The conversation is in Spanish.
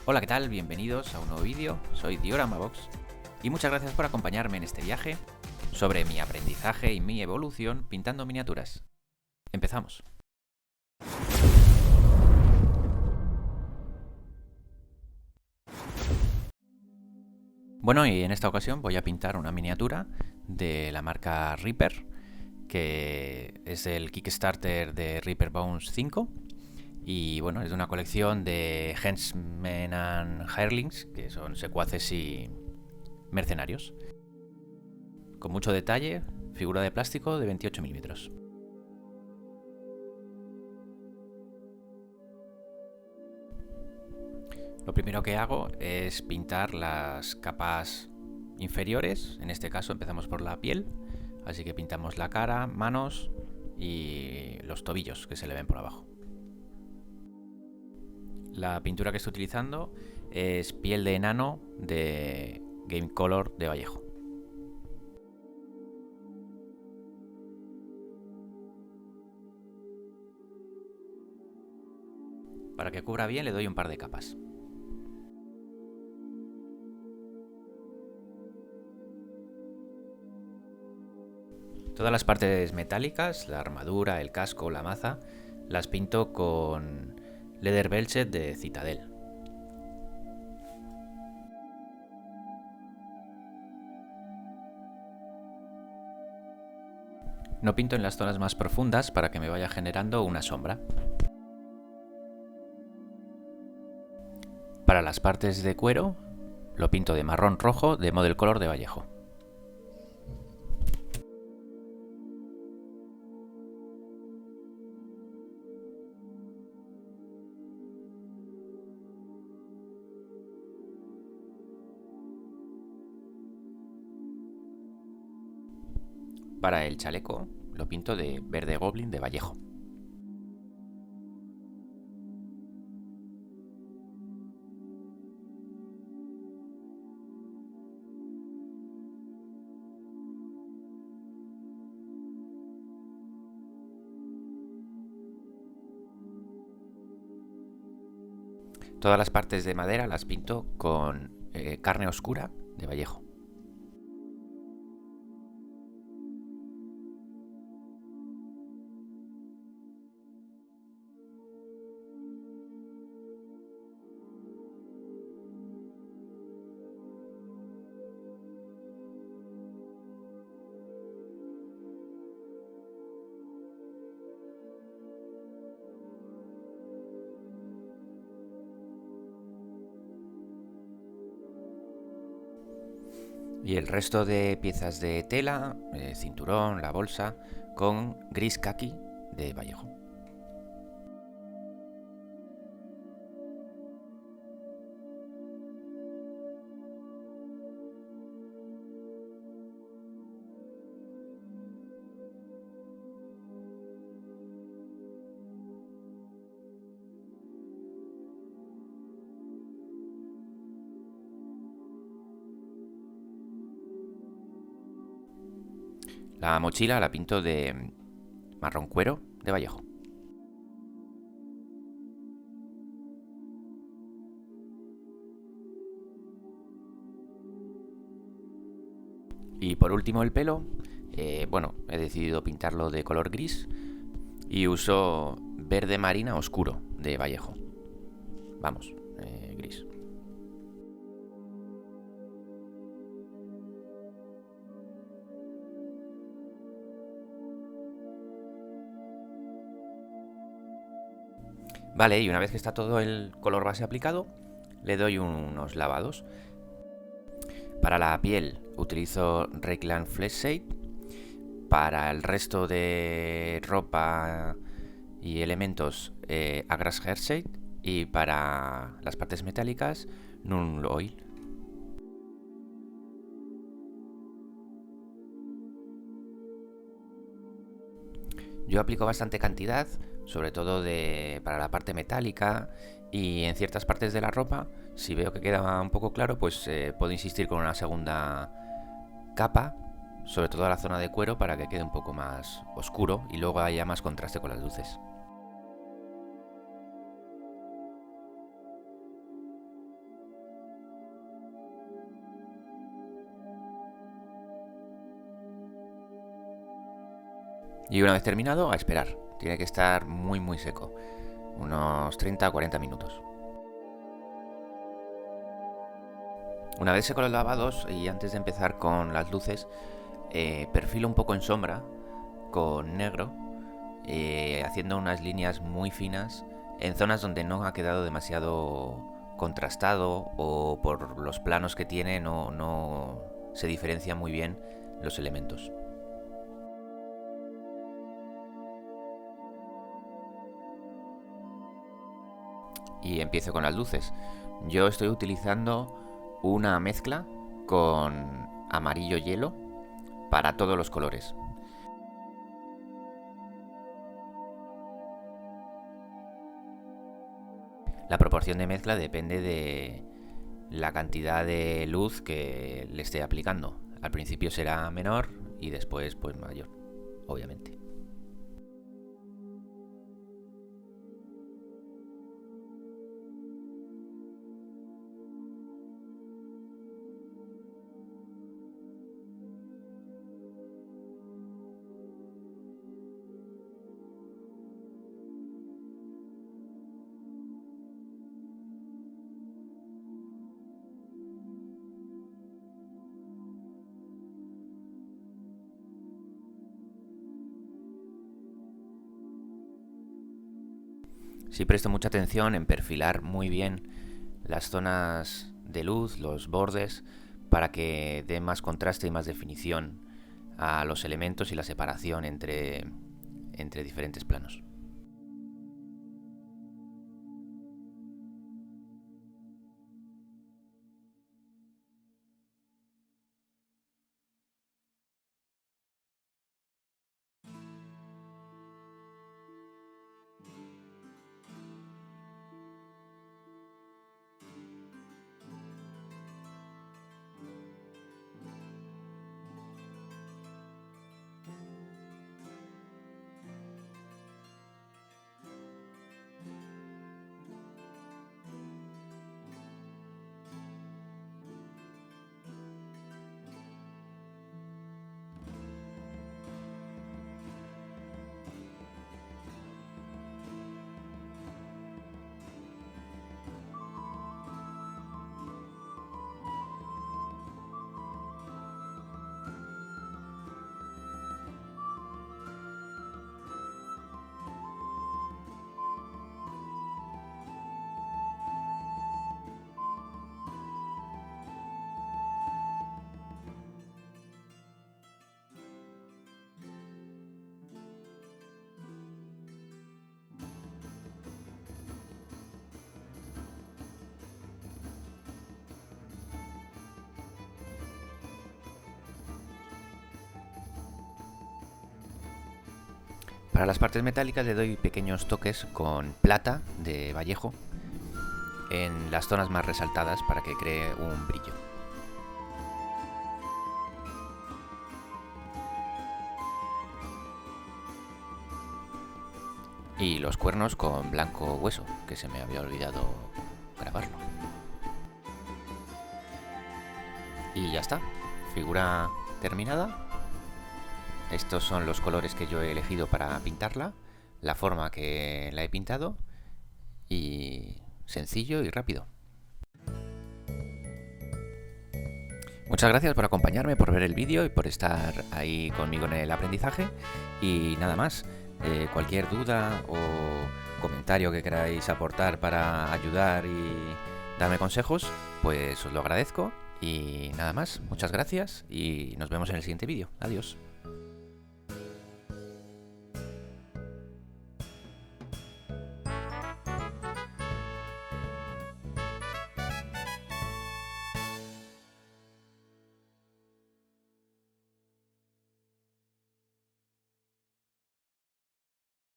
Hola, ¿qué tal? Bienvenidos a un nuevo vídeo, soy Dioramabox y muchas gracias por acompañarme en este viaje sobre mi aprendizaje y mi evolución pintando miniaturas. Empezamos. Bueno, y en esta ocasión voy a pintar una miniatura de la marca Reaper, que es el Kickstarter de Reaper Bones 5. Y bueno, es de una colección de Henchmen and Hirelings, que son secuaces y mercenarios. Con mucho detalle, figura de plástico de 28 milímetros. Lo primero que hago es pintar las capas inferiores. En este caso empezamos por la piel, así que pintamos la cara, manos y los tobillos que se le ven por abajo. La pintura que estoy utilizando es piel de enano de Game Color de Vallejo. Para que cubra bien le doy un par de capas. Todas las partes metálicas, la armadura, el casco, la maza, las pinto con Leather Velvet de Citadel. No pinto en las zonas más profundas para que me vaya generando una sombra. Para las partes de cuero lo pinto de marrón rojo de Model Color de Vallejo. Para el chaleco lo pinto de verde Goblin de Vallejo. Todas las partes de madera las pinto con carne oscura de Vallejo. Y el resto de piezas de tela, cinturón, la bolsa, con gris kaki de Vallejo. La mochila la pinto de marrón cuero de Vallejo. Y por último el pelo, bueno, he decidido pintarlo de color gris y uso verde marina oscuro de Vallejo. Vamos, gris. Vale, y una vez que está todo el color base aplicado, le doy unos lavados. Para la piel utilizo Raglan Flesh Shade. Para el resto de ropa y elementos, Agrax Hair Shade. Y para las partes metálicas, Null Oil. Yo aplico bastante cantidad, sobre todo para la parte metálica, y en ciertas partes de la ropa, si veo que queda un poco claro, pues puedo insistir con una segunda capa, sobre todo a la zona de cuero, para que quede un poco más oscuro y luego haya más contraste con las luces. Y una vez terminado, a esperar. Tiene que estar muy seco, unos 30 a 40 minutos. Una vez seco los lavados y antes de empezar con las luces, perfilo un poco en sombra con negro, haciendo unas líneas muy finas en zonas donde no ha quedado demasiado contrastado o por los planos que tiene no se diferencian muy bien los elementos. Y empiezo con las luces. Yo estoy utilizando una mezcla con amarillo hielo para todos los colores. La proporción de mezcla depende de la cantidad de luz que le esté aplicando. Al principio será menor y después pues mayor, obviamente. Sí presto mucha atención en perfilar muy bien las zonas de luz, los bordes, para que dé más contraste y más definición a los elementos y la separación entre diferentes planos. Para las partes metálicas le doy pequeños toques con plata de Vallejo en las zonas más resaltadas para que cree un brillo. Y los cuernos con blanco hueso, que se me había olvidado grabarlo. Y ya está, figura terminada. Estos son los colores que yo he elegido para pintarla, la forma que la he pintado y sencillo y rápido. Muchas gracias por acompañarme, por ver el vídeo y por estar ahí conmigo en el aprendizaje. Y nada más, cualquier duda o comentario que queráis aportar para ayudar y darme consejos, pues os lo agradezco. Y nada más, muchas gracias y nos vemos en el siguiente vídeo. Adiós.